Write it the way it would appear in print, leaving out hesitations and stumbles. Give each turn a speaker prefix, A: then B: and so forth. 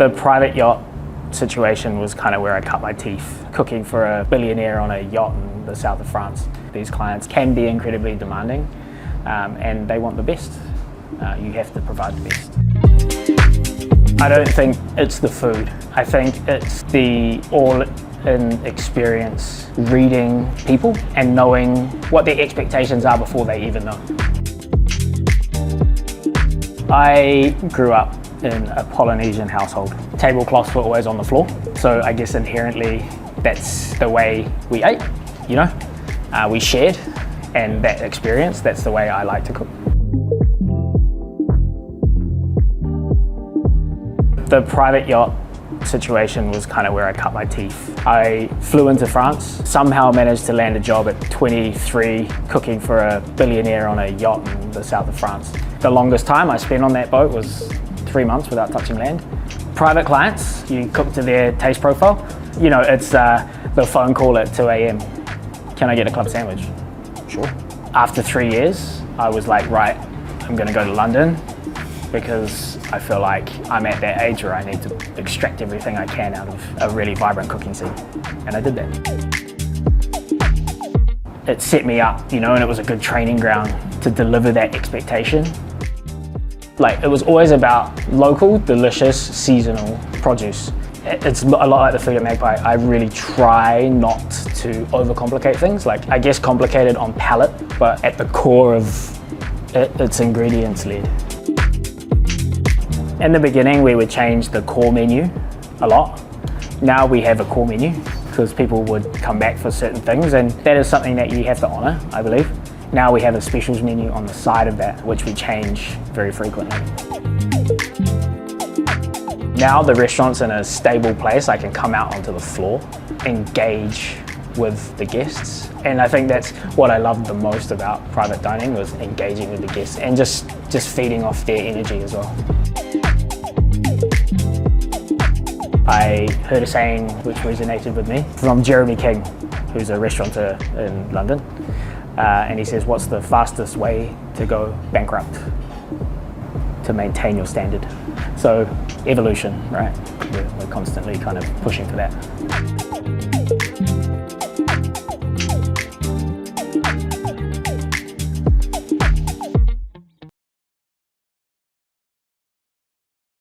A: The private yacht situation was kind of where I cut my teeth, cooking for a billionaire on a yacht in the south of France. These clients can be incredibly demanding and they want the best. You have to provide the best. I don't think it's the food. I think it's the all-in experience, reading people and knowing what their expectations are before they even know. I grew up in a Polynesian household. Tablecloths were always on the floor, so I guess inherently that's the way we ate, you know? We shared, and that experience, that's the way I like to cook. The private yacht situation was kind of where I cut my teeth. I flew into France, somehow managed to land a job at 23 cooking for a billionaire on a yacht in the south of France. The longest time I spent on that boat was 3 months without touching land. Private clients, you cook to their taste profile. You know, it's the phone call at 2 a.m. Can I get a club sandwich? Sure. After 3 years, I was like, right, I'm gonna go to London because I feel like I'm at that age where I need to extract everything I can out of a really vibrant cooking scene. And I did that. It set me up, you know, and it was a good training ground to deliver that expectation. Like, it was always about local, delicious, seasonal produce. It's a lot like the food at Magpie. I really try not to overcomplicate things. Like, I guess complicated on palate, but at the core of it, it's ingredients led. In the beginning, we would change the core menu a lot. Now we have a core menu because people would come back for certain things, and that is something that you have to honor, I believe. Now we have a specials menu on the side of that, which we change very frequently. Now the restaurant's in a stable place. I can come out onto the floor, engage with the guests. And I think that's what I loved the most about private dining, was engaging with the guests and just feeding off their energy as well. I heard a saying which resonated with me from Jeremy Cheng, who's a restaurateur in London. And he says, what's the fastest way to go bankrupt? To maintain your standard. So evolution, right? We're constantly kind of pushing for that.